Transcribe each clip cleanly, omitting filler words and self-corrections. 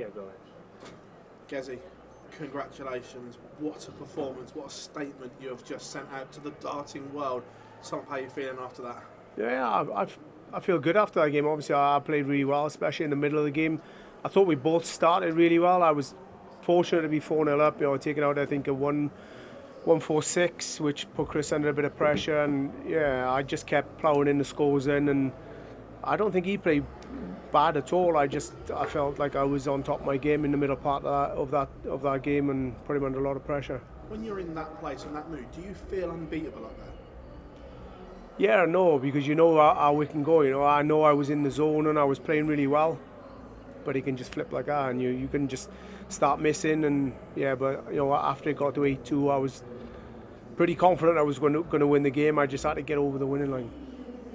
Yeah, go ahead. Gezi, congratulations. What a performance, what a statement you have just sent out to the darting world. Tom, how are you feeling after that? Yeah, I feel good after that game. Obviously, I played really well, especially in the middle of the game. I thought we both started really well. I was fortunate to be 4-0 up, taking out, I think, a 1-4-6, which put Chris under a bit of pressure. And yeah, I just kept ploughing in the scores in, and I don't think he played bad at all. I felt like I was on top of my game in the middle part of that game and put him under a lot of pressure. When you're in that place, in that mood, do you feel unbeatable like that? Yeah, no, because you know how we can go. I know I was in the zone and I was playing really well, but he can just flip like that, and you can just start missing. And yeah, but after it got to 8-2, I was pretty confident I was going to win the game. I just had to get over the winning line.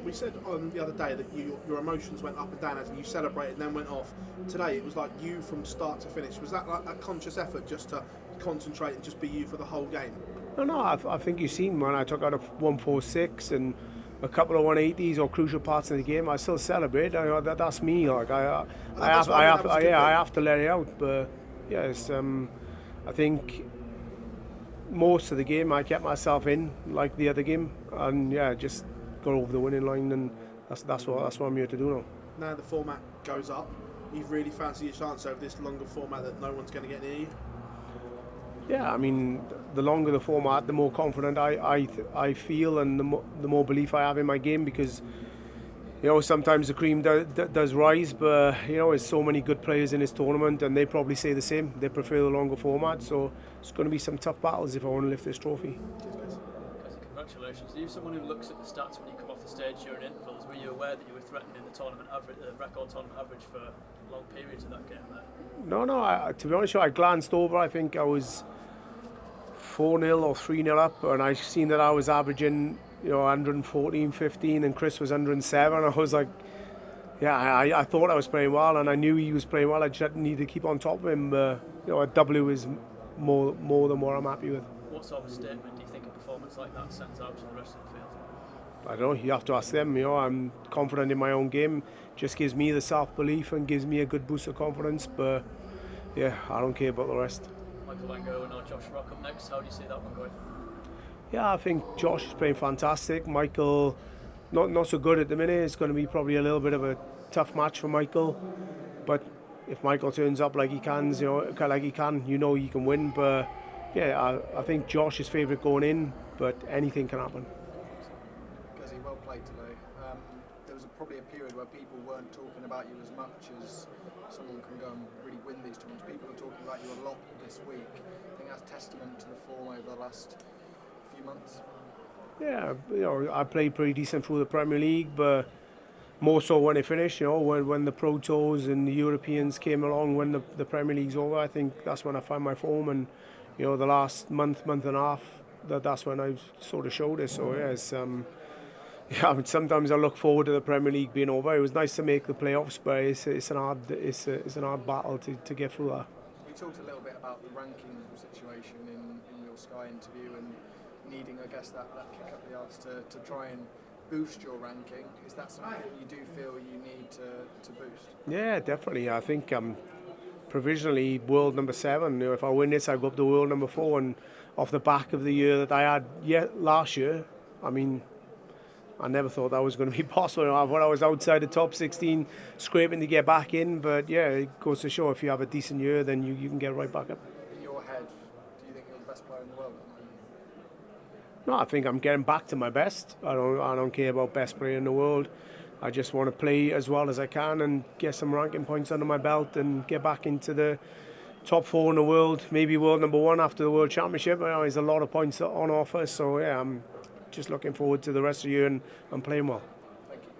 We said on the other day that your emotions went up and down as you celebrated and then went off. Today it was like you from start to finish. Was that like a conscious effort just to concentrate and just be you for the whole game? No, I think you've seen when I took out a 1-4-6 and a couple of 180s or crucial parts in the game. I still celebrate. That's me. Like I have to let it out. But yes, I think most of the game I kept myself in, like the other game, and yeah, just got over the winning line, and that's what I'm here to do now. Now the format goes up. You've really fancied your chance over this longer format that no one's going to get near you. Yeah, I mean, the longer the format, the more confident I feel, and the more belief I have in my game, because sometimes the cream does rise, but there's so many good players in this tournament, and they probably say the same. They prefer the longer format, so it's going to be some tough battles if I want to lift this trophy. Congratulations. Are you someone who looks at the stats when you come off the stage during intervals? Were you aware that you were threatening the tournament average, record tournament average for long periods of that game there? No. To be honest with you, I glanced over. I think I was 4-0 or 3-0 up, and I seen that I was averaging 114, 15, and Chris was 107. I was like, yeah, I thought I was playing well, and I knew he was playing well. I just need to keep on top of him. A W is more than what I'm happy with. What sort of statement do you think a performance like that sends out to the rest of the field? I don't know, you have to ask them. I'm confident in my own game. Just gives me the self-belief and gives me a good boost of confidence, but yeah, I don't care about the rest. Michael Wang or Josh Rock up next, how do you see that one going? Yeah, I think Josh is playing fantastic. Michael, not so good at the minute. It's going to be probably a little bit of a tough match for Michael, but if Michael turns up like he can, he can win. But yeah, I think Josh is favourite going in, but anything can happen. Gezi, well played today. There was probably a period where people weren't talking about you as much as someone can go and really win these tournaments. People are talking about you a lot this week. I think that's testament to the form over the last few months. Yeah, I played pretty decent through the Premier League, but more so when it finished. When the Pro Tours and the Europeans came along, when the Premier League's over, I think that's when I found my form. And the last month and a half, that's when I sort of showed it. So yeah, sometimes I look forward to the Premier League being over. It was nice to make the playoffs, but it's an hard battle to get through that. You talked a little bit about the ranking situation in your Sky interview and needing, I guess, that kick up the arse to try and boost your ranking. Is that something you do feel you need to boost? Yeah, definitely. I think provisionally world number 7. If I win this, I go up to world number 4, and off the back of the year that I had last year, I mean, I never thought that was going to be possible. I thought I was outside the top 16, scraping to get back in. But yeah, it goes to show if you have a decent year, then you can get right back up. In your head, do you think you're the best player in the world at the moment? No, I think I'm getting back to my best. I don't care about best player in the world. I just want to play as well as I can and get some ranking points under my belt and get back into the top 4 in the world, maybe world number 1 after the World Championship. There's a lot of points on offer, so yeah, I'm just looking forward to the rest of the year and playing well. Thank you.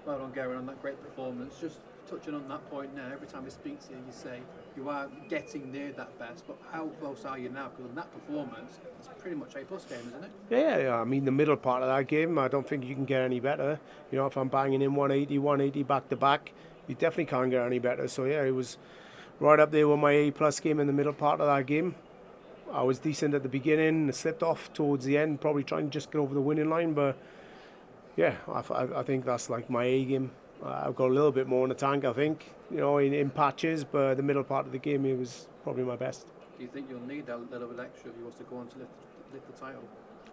Well done, Gerwyn, on that great performance. Just touching on that point now, every time I speak to you, you say you are getting near that best, but how close are you now? Because in that performance, it's pretty much A+ game, isn't it? Yeah. I mean, the middle part of that game, I don't think you can get any better. If I'm banging in 180 back to back, you definitely can't get any better. So yeah, it was right up there with my A+ game in the middle part of that game. I was decent at the beginning, slipped off towards the end, probably trying to just get over the winning line, but yeah, I think that's like my A game. I've got a little bit more in the tank, I think, in patches, but the middle part of the game, it was probably my best. Do you think you'll need that little bit extra if you want to go on to lift the title?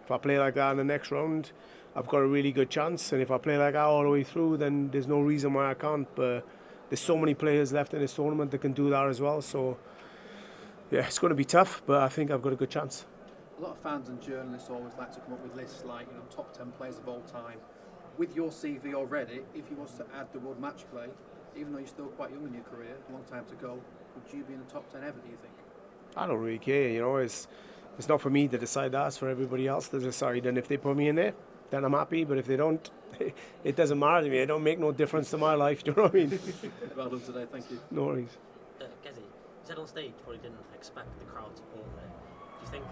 If I play like that in the next round, I've got a really good chance, and if I play like that all the way through, then there's no reason why I can't. But there's so many players left in this tournament that can do that as well, so yeah, it's going to be tough, but I think I've got a good chance. A lot of fans and journalists always like to come up with lists like, top 10 players of all time. With your CV already, if you was to add the word Matchplay, even though you're still quite young in your career, a long time to go, would you be in the top 10 ever, do you think? I don't really care, it's not for me to decide that, it's for everybody else to decide, and if they put me in there, then I'm happy, but if they don't, it doesn't matter to me, it don't make no difference to my life, do you know what I mean? Well done today, thank you. No worries. Gezi, you said on stage you probably didn't expect the crowd support there. Do you think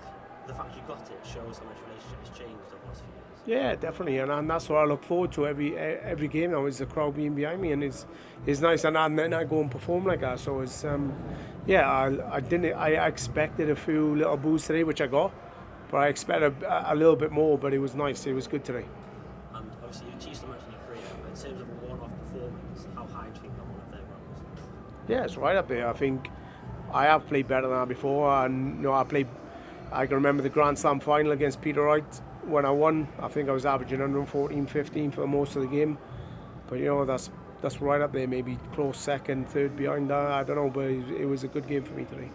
the fact you got it shows how much relationship has changed over the last few years? Yeah, definitely, and that's what I look forward to every game now, is the crowd being behind me, and it's nice, and then I go and perform like that, so it's I expected a few little boos today, which I got, but I expected a little bit more, but it was nice, it was good today. And obviously you achieved so much in your career, but in terms of a one-off performance, how high do you think that one of them was? Yeah, it's right up there. I think I have played better than that before, and I can remember the Grand Slam final against Peter Wright. When I won, I think I was averaging 114, 15 for most of the game. But that's right up there, maybe close second, third behind that. I don't know, but it was a good game for me today.